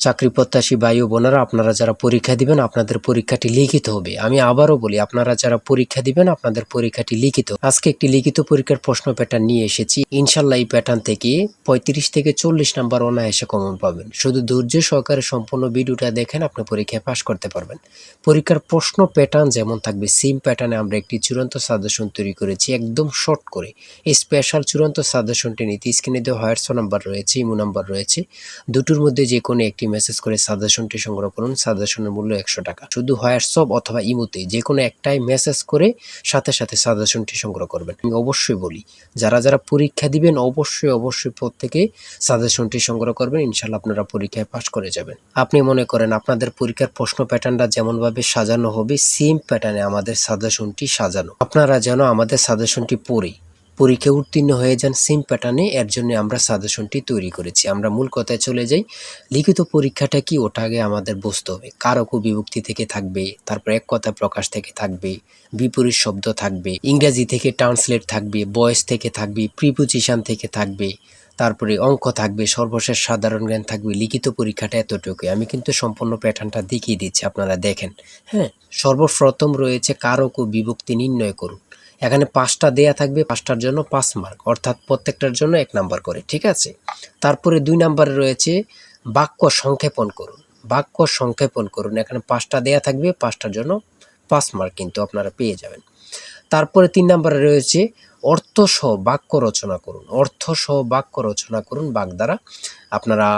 চাকরি প্রত্যাশী ভাই ও বোনেরা, আপনারা যারা পরীক্ষা দিবেন আপনাদের পরীক্ষাটি লিখিত হবে। আমি আবারও বলি, আপনারা যারা পরীক্ষা দিবেন আপনাদের পরীক্ষাটি লিখিত। আজকে একটি লিখিত পরীক্ষার প্রশ্ন প্যাটার্ন নিয়ে এসেছি। ইনশাল্লাহ এই প্যাটার্ন থেকে 35 থেকে 40 নাম্বার অনায়াসে কমন পাবেন। শুধু ধৈর্য সহকারে সম্পূর্ণ ভিডিওটা দেখেন, আপনি পরীক্ষায় পাশ করতে পারবেন। পরীক্ষার প্রশ্ন প্যাটার্ন যেমন থাকবে সেম প্যাটার্নে আমরা একটি চূড়ান্ত সাজেশন তৈরি করেছি, একদম শর্ট করে। এই স্পেশাল চূড়ান্ত সাজেশনটি নিতে স্ক্রিনে দেওয়া হোয়াটসঅ্যাপ নাম্বার রয়েছে, ইমো নাম্বার রয়েছে, দুটোর মধ্যে যে কোনো একটি মেসেজ করে সাজেশনটি সংগ্রহ করুন। সাজেশনের মূল্য 100 টাকা। শুধু হোয়াটসঅ্যাপ অথবা ইমোতে যে কোনো একটাই মেসেজ করে সাথে সাথে সাজেশনটি সংগ্রহ করবেন। আমি অবশ্যই বলি, যারা যারা পরীক্ষা দিবেন অবশ্যই প্রত্যেকে সাজেশনটি সংগ্রহ করবেন। ইনশাল্লাহ আপনারা পরীক্ষায় পাশ করে যাবেন। আপনি মনে করেন আপনাদের পরীক্ষার প্রশ্ন প্যাটার্নটা যেমনভাবে সাজানো হবে সেম প্যাটার্নে আমাদের সাজেশনটি সাজানো। আপনারা যেন আমাদের সাজেশনটি পড়ে পরীক্ষা উত্তীর্ণ হয়ে যান সেম প্যাটার্নে, এর জন্য আমরা সাজেশনটি তৈরি করেছি। আমরা মূল কথায় চলে যাই। লিখিত পরীক্ষাটা কি, ওটা আগে আমাদের বুঝতে হবে। কারক ও বিভক্তি থেকে থাকবে, তারপর এক কথা প্রকাশ থেকে থাকবে, বিপরীত শব্দ থাকবে, ইংরেজি থেকে ট্রান্সলেট থাকবে, ভয়েস থেকে থাকবে, প্রিপোজিশন থেকে থাকবে, তারপরে অঙ্ক থাকবে, সর্বশেষ সাধারণ জ্ঞান থাকবে। লিখিত পরীক্ষাটা এতটুকুই। আমি কিন্তু সম্পূর্ণ প্যাটার্নটা দেখিয়ে দিচ্ছি, আপনারা দেখেন। হ্যাঁ, সর্বপ্রথম রয়েছে কারক ও বিভক্তি নির্ণয় করুন। এখানে 5টা দেয়া থাকবে, 5টার জন্য 5 মার্ক, অর্থাৎ প্রত্যেকটার জন্য 1 নাম্বার করে, ঠিক আছে। তারপরে 2 নাম্বারে রয়েছে বাক্য সংক্ষেপণ করুন। বাক্য সংক্ষেপণ করুন, এখানে 5টা দেয়া থাকবে, 5টার জন্য 5 মার্ক কিন্তু আপনারা পেয়ে যাবেন। তারপরে 3 নাম্বারে রয়েছে অর্থসহ বাক্য রচনা করুন। অর্থসহ বাক্য রচনা করুন বাক দ্বারা। আপনারা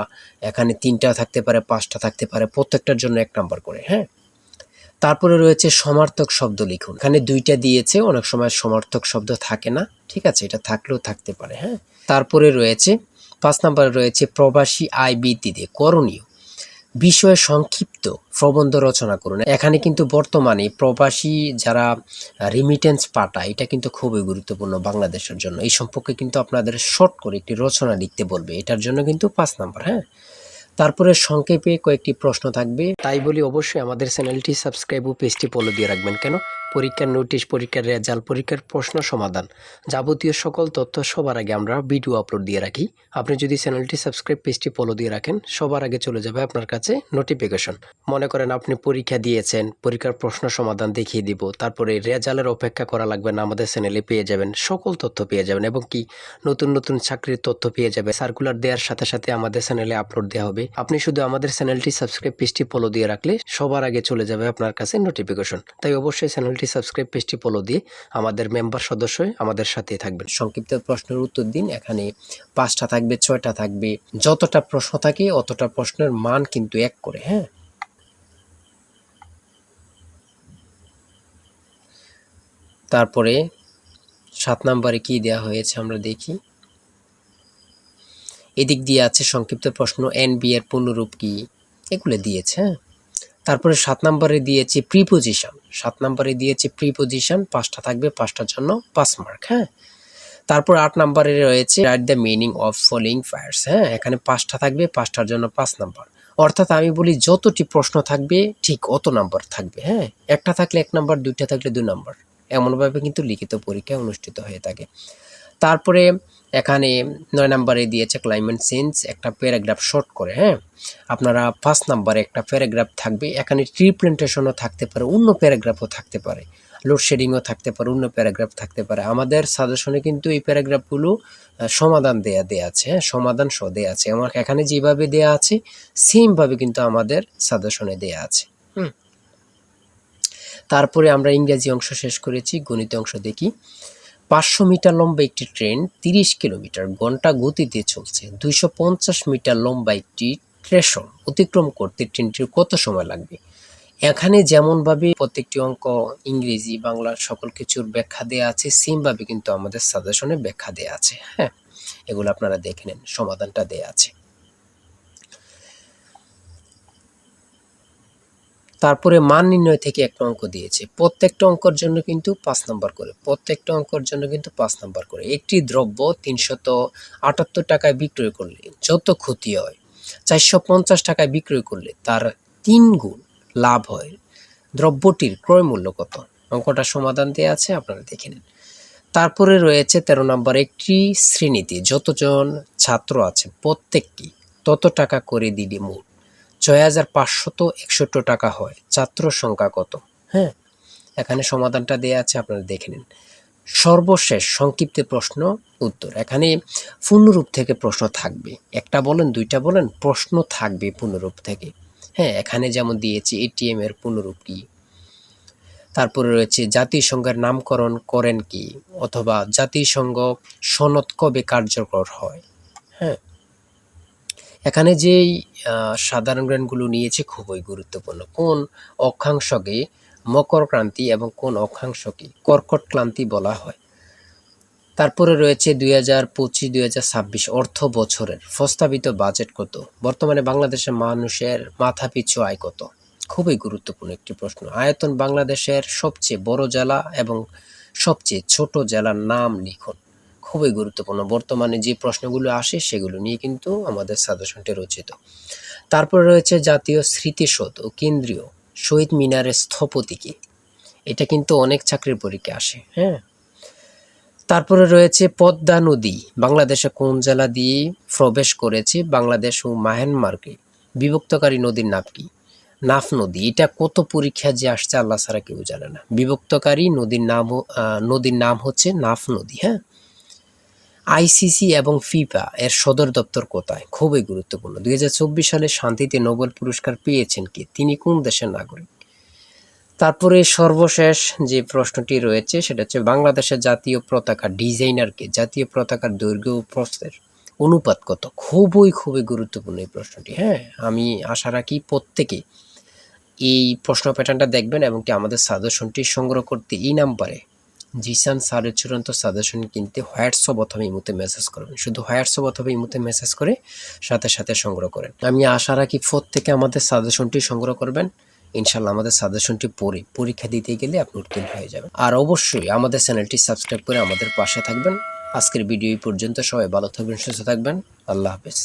এখানে 3টা থাকতে পারে, 5টা থাকতে পারে, প্রত্যেকটার জন্য 1 নাম্বার করে। হ্যাঁ, তারপরে রয়েছে সমার্থক শব্দ লিখুন। এখানে 2টা দিয়েছে, অনেক সময় সমার্থক শব্দ থাকে না, ঠিক আছে, এটা থাকলেও থাকতে পারে। হ্যাঁ, তারপরে রয়েছে 5 নম্বরে রয়েছে প্রবাসী আয় বৃদ্ধিতে করণীয় বিষয়ে সংক্ষিপ্ত প্রবন্ধ রচনা করুন। এখানে কিন্তু বর্তমানে প্রবাসী যারা রিমিটেন্স পাঠায়, এটা কিন্তু খুবই গুরুত্বপূর্ণ বাংলাদেশের জন্য। এই সম্পর্কে কিন্তু আপনাদের শর্ট করে একটি রচনা লিখতে বলবে, এটার জন্য কিন্তু 5 নাম্বার। হ্যাঁ, তারপরে সংক্ষেপে কয়েকটি প্রশ্ন থাকবে। তাই বলি অবশ্যই আমাদের চ্যানেলটি সাবস্ক্রাইব ও পেজটি ফলো দিয়ে রাখবেন। কেন? পরীক্ষার নোটিশ, পরীক্ষার রেজাল্ট, পরীক্ষার প্রশ্ন সমাধান, যাবতীয় সকল তথ্য সবার আগে আমরা ভিডিও আপলোড দিয়ে রাখি। আপনি যদি চ্যানেলটি সাবস্ক্রাইব, পেজটি ফলো দিয়ে রাখেন, সবার আগে চলে যাবে আপনার কাছে নোটিফিকেশন। মনে করেন আপনি পরীক্ষা দিয়েছেন, পরীক্ষার প্রশ্ন সমাধান দেখিয়ে দিব, তারপরে রেজাল্টের অপেক্ষা করা লাগবে না, আমাদের চ্যানেলে পেয়ে যাবেন, সকল তথ্য পেয়ে যাবেন, এবং কি নতুন নতুন চাকরির তথ্য পেয়ে যাবে। সার্কুলার দেওয়ার সাথে সাথে আমাদের চ্যানেলে আপলোড দেওয়া হবে। আপনি শুধু আমাদের চ্যানেলটি সাবস্ক্রাইব, পেজটি ফলো দিয়ে রাখলে সবার আগে চলে যাবে আপনার কাছে নোটিফিকেশন। তাই অবশ্যই চ্যানেলটি সাবস্ক্রাইব, পেজটি ফলো দিয়ে আমাদের মেম্বার সদস্য আমাদের সাথে থাকবেন। সংক্ষিপ্ত প্রশ্নের উত্তর দিন। এখানে 5টা থাকবে, 6টা থাকবে, যতটা প্রশ্ন থাকে অতটা প্রশ্নের মান কিন্তু 1 করে। হ্যাঁ, তারপরে 7 নম্বরে কি দেওয়া হয়েছে আমরা দেখি। এদিক দিয়ে আছে সংক্ষিপ্ত প্রশ্ন, এনবি এর পূর্ণরূপ কি, এগুলো দিয়েছে। হ্যাঁ, তারপরে 7 নম্বরে দিয়েছে প্রিপোজিশন। 7 নম্বরে দিয়েছে প্রিপোজিশন, 5টা থাকবে, 5টার জন্য 5 মার্ক। হ্যাঁ, তারপর 8 নম্বরে রয়েছে write the meaning of following fires. হ্যাঁ, এখানে 5টা থাকবে, 5টার জন্য 5 নাম্বার। অর্থাৎ আমি বলি যতটি প্রশ্ন থাকবে ঠিক অত নাম্বার থাকবে। হ্যাঁ, একটা থাকলে 1 নাম্বার, 2টা থাকলে 2 নাম্বার, এমনভাবে কিন্তু লিখিত পরীক্ষা অনুষ্ঠিত হয়ে থাকে। তারপরে এখানে 9 নম্বরে দিয়েছে ক্লাইমেট চেঞ্জ, একটা প্যারাগ্রাফ শর্ট করে। হ্যাঁ, আপনারা 5 নম্বরে একটা প্যারাগ্রাফ থাকবে, এখানে ট্রি প্ল্যান্টেশনও থাকতে পারে, অন্য প্যারাগ্রাফও থাকতে পারে, লোডশেডিংও থাকতে পারে, অন্য প্যারাগ্রাফ থাকতে পারে। আমাদের সাজেশনে কিন্তু এই প্যারাগ্রাফগুলো সমাধান দেয়া আছে। হ্যাঁ, সমাধান সহ দেয়া আছে। আমার এখানে যেভাবে দেয়া আছে সেমভাবে কিন্তু আমাদের সাজেশনে দেয়া আছে। তারপরে আমরা ইংরেজি অংশ শেষ করেছি, গণিত অংশ দেখি। 500 মিটার লম্বা একটি ট্রেন 30 কিলোমিটার ঘন্টা গতিতে চলছে। 250 মিটার লম্বা একটি স্টেশন অতিক্রম করতে ট্রেনটির কত সময় লাগবে? এখানে যেমনভাবে প্রত্যেকটি অঙ্ক ইংরেজি, বাংলা সকল কিছুর ব্যাখ্যা দেয়া আছে, সেমভাবে কিন্তু আমাদের সাজেশনে ব্যাখ্যা দেয়া আছে। হ্যাঁ, এগুলো আপনারা দেখে নেন, সমাধানটা দেয়া আছে। তারপরে মান নির্ণয় থেকে একটা অঙ্ক দিয়েছে। প্রত্যেকটা অঙ্কের জন্য কিন্তু 5 নাম্বার করে। প্রত্যেকটা অঙ্কের জন্য কিন্তু 5 নাম্বার করে। একটি দ্রব্য 378 টাকায় বিক্রয় করলে যত ক্ষতি হয়, 450 টাকায় বিক্রয় করলে তার 3 গুণ লাভ হয়। দ্রব্যটির ক্রয় মূল্য কত? অঙ্কটা সমাধান দেয়া আছে, আপনারা দেখে নিন। তারপরে রয়েছে 13 নম্বর, একটি শ্রেণীতে যতজন ছাত্র আছে প্রত্যেকটি তত টাকা করে দিলে মোট ৬,৫৬১ টাকা হয়। ছাত্র সংখ্যা কত? হ্যাঁ, এখানে সমাধানটা দেয়া আছে, আপনারা দেখে নিন। সর্বশেষ সংক্ষিপ্ত প্রশ্ন উত্তর। এখানে পূর্ণরূপ থেকে প্রশ্ন থাকবে, একটা বলেন দুইটা বলেন, প্রশ্ন থাকবে পূর্ণরূপ থেকে। হ্যাঁ, এখানে যেমন দিয়েছি এটিএম এর পূর্ণরূপ কি, তারপরে রয়েছে জাতিসংঘের নামকরণ করেন কি, অথবা জাতিসংঘ সনদ কবে কার্যকর হয়। হ্যাঁ, এখানে যেই সাধারণ জ্ঞানগুলো নিয়েছে খুবই গুরুত্বপূর্ণ। কোন অক্ষাংশকে মকর ক্রান্তি এবং কোন অক্ষাংশকে কর্কট ক্রান্তি বলা হয়। তারপরে রয়েছে 2025-2026 অর্থ বছরের প্রস্তাবিত বাজেট কত। বর্তমানে বাংলাদেশের মানুষের মাথাপিছু আয় কত। খুবই গুরুত্বপূর্ণ একটি প্রশ্ন। আয়তন বাংলাদেশের সবচেয়ে বড় জেলা এবং সবচেয়ে ছোট জেলার নাম লিখুন। খুবই গুরুত্বপূর্ণ। বর্তমানে যে প্রশ্নগুলো আসে সেগুলো নিয়ে কিন্তু আমাদের সাজেশনটি রচিত। তারপরে রয়েছে জাতীয় স্মৃতিসৌধ ও কেন্দ্রীয় শহীদ মিনারের স্থপতি কে। এটা কিন্তু অনেক চাকরির পরীক্ষায় আসে। হ্যাঁ, তারপরে রয়েছে পদ্মা নদী বাংলাদেশে কোন জেলা দিয়ে প্রবেশ করেছে। বাংলাদেশ ও মায়ানমারকে বিভক্তকারী নদীর নাম কি? নাফ নদী। এটা কত পরীক্ষা যে আসছে আল্লাহ ছাড়া কেউ জানে না। বিভক্তকারী নদীর নাম হচ্ছে নাফ নদী। হ্যাঁ, আইসিসি এবং ফিফা এর সদর দপ্তর কোথায়? খুবই গুরুত্বপূর্ণ। 2024 সালে শান্তিতে নোবেল পুরস্কার পেয়েছেন কে? তিনি কোন দেশের নাগরিক? তারপরে সর্বশেষ যে প্রশ্নটি রয়েছে সেটা হচ্ছে বাংলাদেশের জাতীয় পতাকা ডিজাইনারকে। জাতীয় পতাকার দৈর্ঘ্য ও প্রস্থের অনুপাত কত? খুবই গুরুত্বপূর্ণ এই প্রশ্নটি। হ্যাঁ, আমি আশা রাখি প্রত্যেকে এই প্রশ্ন প্যাটার্নটা দেখবেন এবং কি আমাদের সাজেশনটি সংগ্রহ করতে এই নাম্বারে জিসান স্যারের চূড়ান্ত সাজেশন কিনতে হোয়াটসঅ্যাপ অথবা ইমোতে মেসেজ করবেন। শুধু হোয়াটসঅ্যাপ অথবা ইমোতে মেসেজ করে সাথে সংগ্রহ করেন। আমি আশা রাখি প্রত্যেকে আমাদের সাজেশনটি সংগ্রহ করবেন। ইনশাল্লাহ আমাদের সাজেশনটি পড়ে পরীক্ষা দিতে গেলে আপনি উত্তীর্ণ হয়ে যাবেন। আর অবশ্যই আমাদের চ্যানেলটি সাবস্ক্রাইব করে আমাদের পাশে থাকবেন। আজকের ভিডিও এই পর্যন্ত। সবাই ভালো থাকবেন, সুস্থ থাকবেন। আল্লাহ হাফেজ।